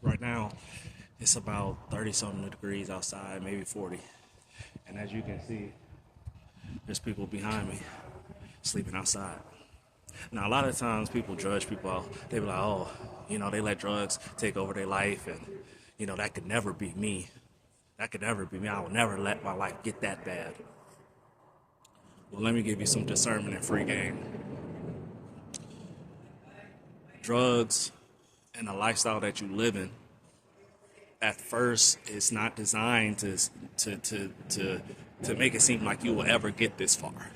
Right now, it's about 30 something degrees outside, maybe 40. And as you can see, there's people behind me sleeping outside. Now, a lot of times people judge people out. They be like, oh, they let drugs take over their life, and, that could never be me. That could never be me. I will never let my life get that bad. Well, let me give you some discernment and free game. Drugs and the lifestyle that you live in, at first, it's not designed to make it seem like you will ever get this far.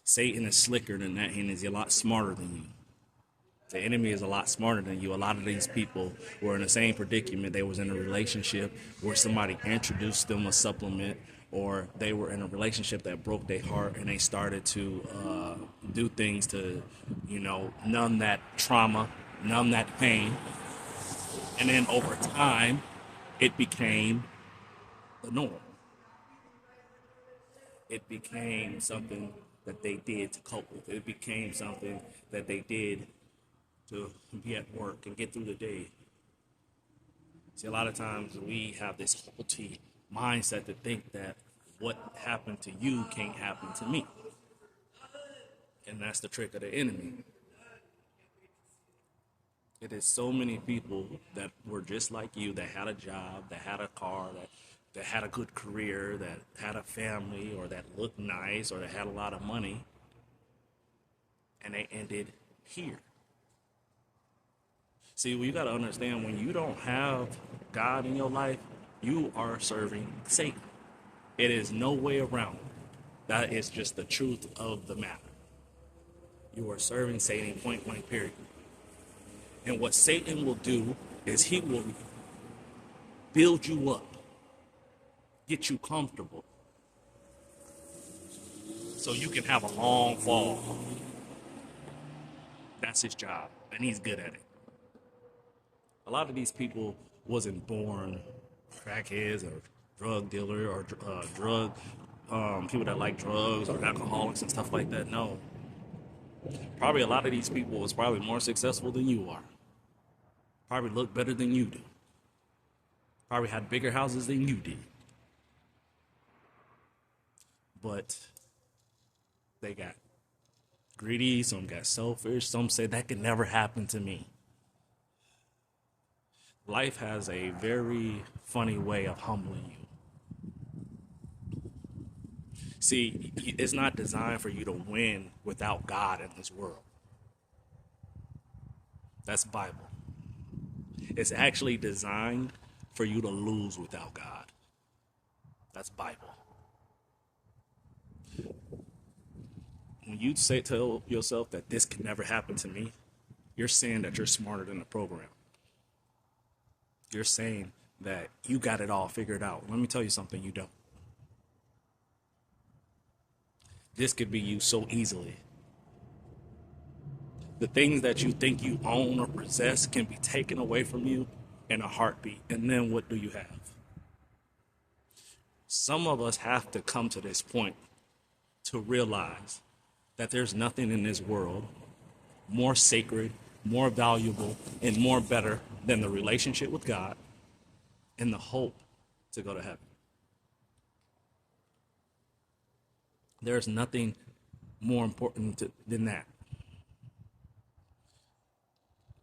Satan is slicker than that, and is a lot smarter than you. The enemy is a lot smarter than you. A lot of these people were in the same predicament. They was in a relationship where somebody introduced them a supplement, or they were in a relationship that broke their heart, and they started to do things to, numb that trauma, numb that pain. And then over time, it became the norm. It became something that they did to cope with. It became something that they did to be at work and get through the day. See, a lot of times we have this faulty mindset to think that what happened to you can't happen to me. And that's the trick of the enemy. It is so many people that were just like you, that had a job, that had a car, that had a good career, that had a family, or that looked nice, or that had a lot of money, and they ended here. See, well, you got to understand, when you don't have God in your life, you are serving Satan. It is no way around it. That is just the truth of the matter. You are serving Satan, point blank, period. And what Satan will do is he will build you up, get you comfortable, so you can have a long fall. That's his job, and he's good at it. A lot of these people wasn't born crackheads or drug dealer or people that like drugs or alcoholics and stuff like that. No. Probably a lot of these people was probably more successful than you are. Probably look better than you do. Probably had bigger houses than you did. But they got greedy, some got selfish, some said that could never happen to me. Life has a very funny way of humbling you. See, it's not designed for you to win without God in this world. That's Bible. It's actually designed for you to lose without God. That's Bible. When you tell yourself that this can never happen to me, you're saying that you're smarter than the program. You're saying that you got it all figured out. Let me tell you something, you don't. This could be you so easily. The things that you think you own or possess can be taken away from you in a heartbeat. And then what do you have? Some of us have to come to this point to realize that there's nothing in this world more sacred, more valuable, and more better than the relationship with God and the hope to go to heaven. There's nothing more important than that.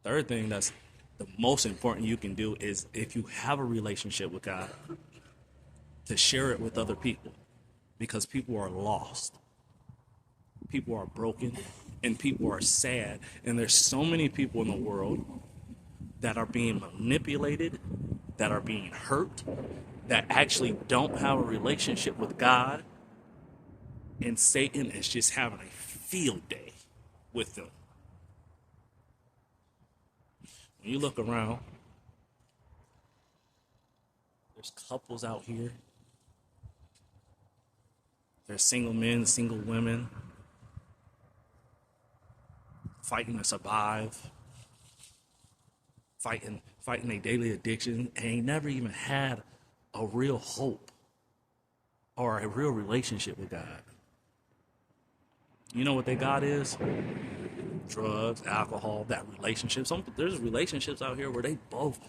Third thing that's the most important you can do is, if you have a relationship with God, to share it with other people, because people are lost. People are broken, and people are sad. And there's so many people in the world that are being manipulated, that are being hurt, that actually don't have a relationship with God. And Satan is just having a field day with them. When you look around, there's couples out here. There's single men, single women, fighting to survive, fighting their daily addiction, and they never even had a real hope or a real relationship with God. You know what their God is? Drugs, alcohol, that relationship. There's relationships out here where they both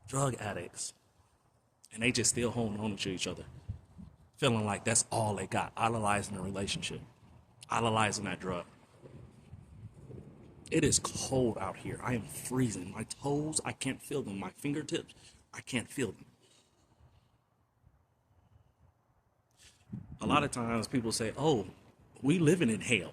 drug addicts and they just still holding on to each other, feeling like that's all they got, idolizing the relationship, idolizing that drug. It is cold out here. I am freezing. My toes, I can't feel them. My fingertips, I can't feel them. A lot of times people say, oh, we living in hell.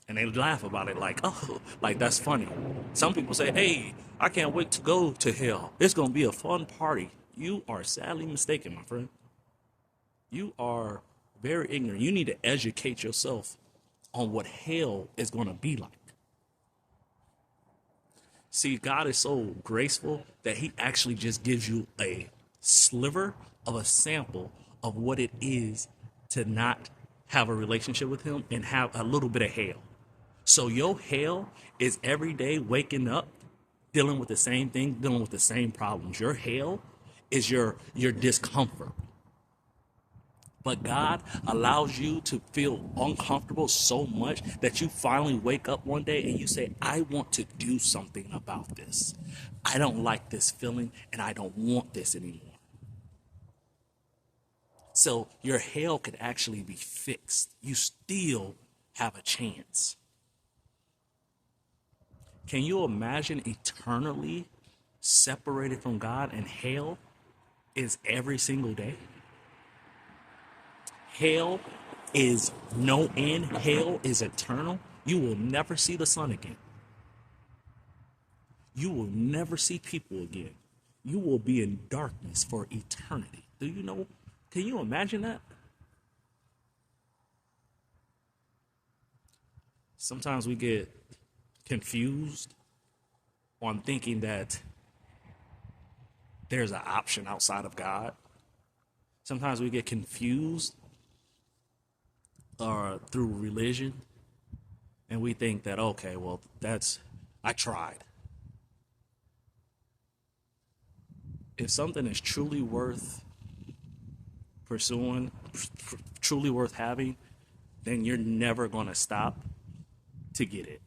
And they laugh about it like, oh, like that's funny. Some people say, hey, I can't wait to go to hell. It's going to be a fun party. You are sadly mistaken, my friend. You are very ignorant. You need to educate yourself on what hell is going to be like. See, God is so graceful that he actually just gives you a sliver of a sample of what it is to not have a relationship with him and have a little bit of hell. So your hell is every day waking up, dealing with the same thing, dealing with the same problems. Your hell is your discomfort. But God allows you to feel uncomfortable so much that you finally wake up one day and you say, I want to do something about this. I don't like this feeling and I don't want this anymore. So your hell could actually be fixed. You still have a chance. Can you imagine eternally separated from God, and hell is every single day? Hell is no end. Hell is eternal. You will never see the sun again. You will never see people again. You will be in darkness for eternity. Do you know? Can you imagine that? Sometimes we get confused on thinking that there's an option outside of God. Sometimes we get confused through religion, and we think that, okay, well, I tried. If something is truly worth pursuing, truly worth having, then you're never going to stop to get it.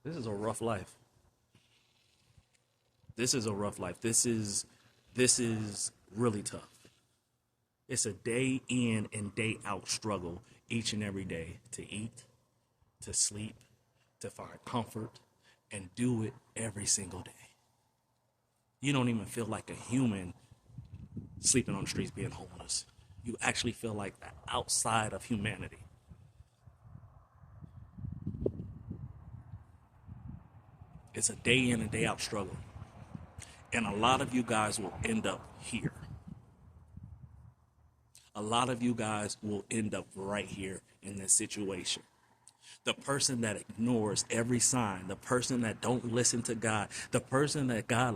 This is a rough life. This is a rough life. This is really tough. It's a day in and day out struggle each and every day to eat, to sleep, to find comfort, and do it every single day. You don't even feel like a human sleeping on the streets being homeless. You actually feel like the outside of humanity. It's a day in and day out struggle. And a lot of you guys will end up here. A lot of you guys will end up right here in this situation. The person that ignores every sign, the person that don't listen to God, the person that God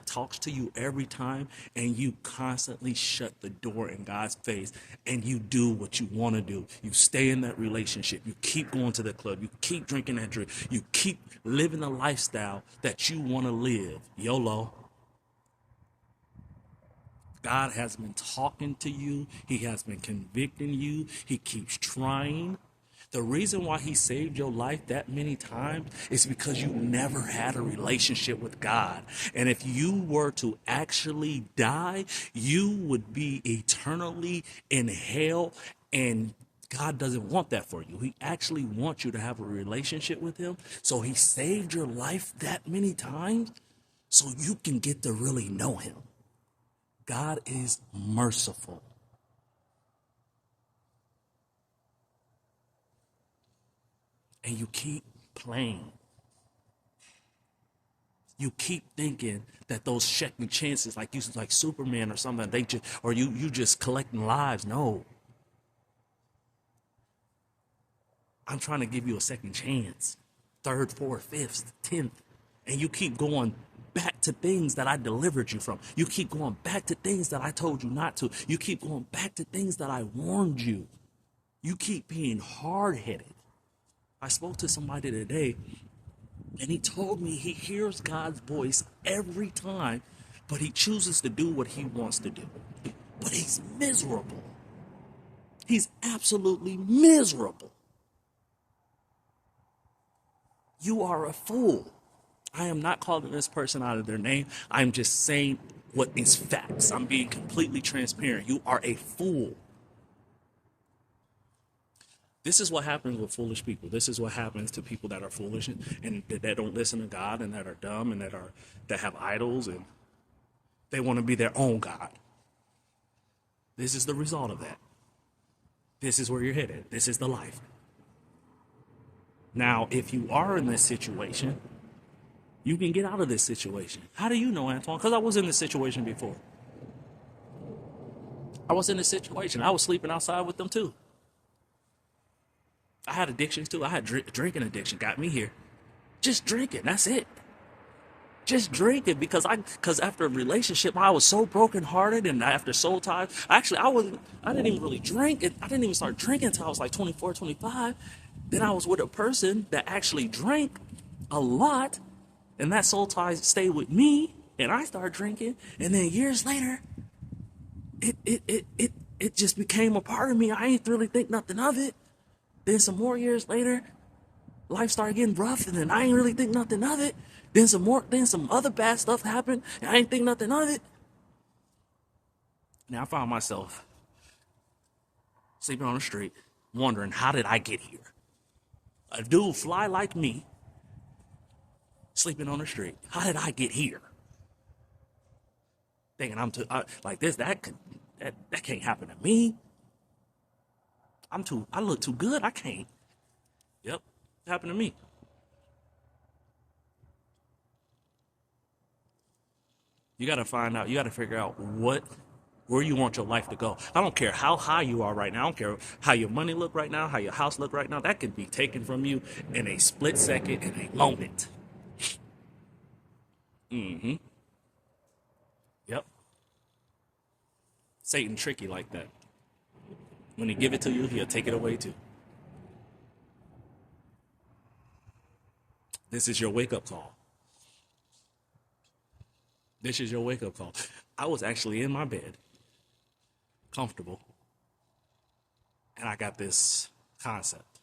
talks to you every time, and you constantly shut the door in God's face and you do what you want to do. You stay in that relationship. You keep going to the club. You keep drinking that drink. You keep living the lifestyle that you want to live. YOLO. God has been talking to you. He has been convicting you. He keeps trying. The reason why he saved your life that many times is because you never had a relationship with God. And if you were to actually die, you would be eternally in hell, and God doesn't want that for you. He actually wants you to have a relationship with him. So he saved your life that many times so you can get to really know him. God is merciful. And you keep playing. You keep thinking that those second chances, like Superman or something, you just collecting lives. No. I'm trying to give you a second chance. Third, fourth, fifth, 10th. And you keep going back to things that I delivered you from. You keep going back to things that I told you not to. You keep going back to things that I warned you. You keep being hard-headed. I spoke to somebody today, and he told me he hears God's voice every time, but he chooses to do what he wants to do. But he's miserable. He's absolutely miserable. You are a fool. I am not calling this person out of their name. I'm just saying what is facts. I'm being completely transparent. You are a fool. This is what happens with foolish people. This is what happens to people that are foolish and that don't listen to God and that are dumb and that have idols and they want to be their own God. This is the result of that. This is where you're headed. This is the life. Now, if you are in this situation, you can get out of this situation. How do you know, Antoine? Because I was in this situation before. I was in this situation. I was sleeping outside with them too. I had addictions too. I had drinking addiction. Got me here. Just drinking. That's it. Just drinking because after a relationship I was so brokenhearted and after soul ties. Actually, I didn't even really drink. I didn't even start drinking until I was like 24, 25. Then I was with a person that actually drank a lot, and that soul tie stayed with me, and I started drinking, and then years later, it just became a part of me. I ain't really think nothing of it. Then some more years later, life started getting rough, and then I ain't really think nothing of it. Then some other bad stuff happened, and I ain't think nothing of it. Now I found myself sleeping on the street, wondering, how did I get here? A dude fly like me, sleeping on the street. How did I get here? Thinking like this, that can't happen to me. I look too good. I can't. Yep, it happened to me. You got to find out. You got to figure out where you want your life to go. I don't care how high you are right now. I don't care how your money look right now, how your house look right now. That could be taken from you in a split second, in a moment. Mm-hmm. Yep. Satan tricky like that. When he give it to you, he'll take it away too. This is your wake-up call. This is your wake-up call. I was actually in my bed, comfortable, and I got this concept.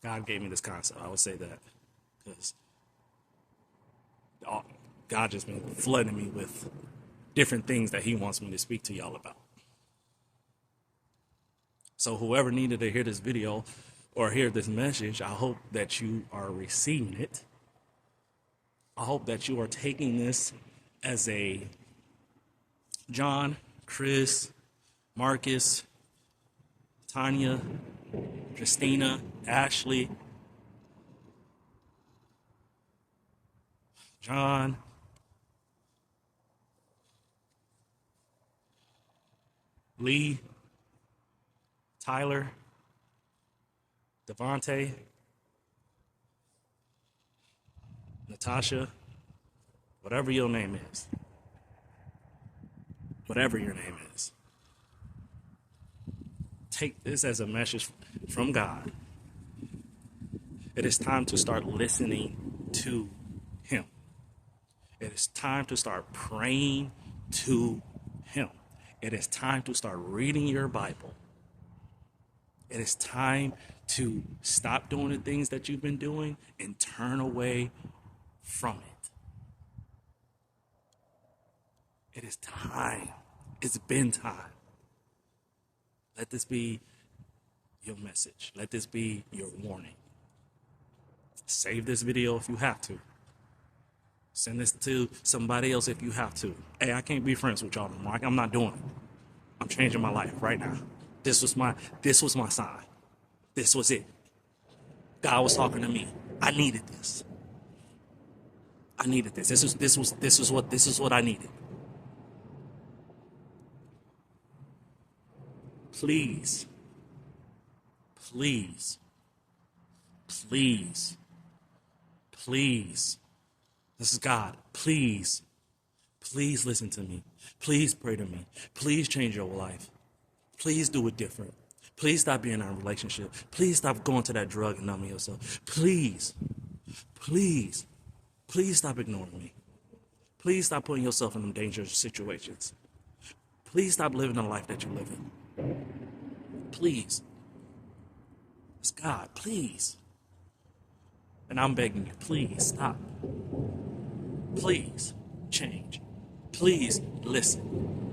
God gave me this concept. I would say that because God just been flooding me with different things that he wants me to speak to y'all about. So whoever needed to hear this video or hear this message, I hope that you are receiving it. I hope that you are taking this as a John, Chris, Marcus, Tanya, Christina, Ashley, John, Lee, Tyler, Devontae, Natasha, whatever your name is. Whatever your name is. Take this as a message from God. It is time to start listening to him. It is time to start praying to him. It is time to start reading your Bible. It is time to stop doing the things that you've been doing and turn away from it. It is time. It's been time. Let this be your message. Let this be your warning. Save this video if you have to. Send this to somebody else if you have to. Hey, I can't be friends with y'all anymore. I'm not doing it. I'm changing my life right now. This was my sign. This was it. God was talking to me. I needed this. I needed this. This is what I needed. Please, please, please, please. This is God. Please, please listen to me. Please pray to me. Please change your life. Please do it different. Please stop being in a relationship. Please stop going to that drug and numbing yourself. Please, please, please stop ignoring me. Please stop putting yourself in them dangerous situations. Please stop living the life that you're living. Please. It's God, please. And I'm begging you, please stop. Please change. Please listen.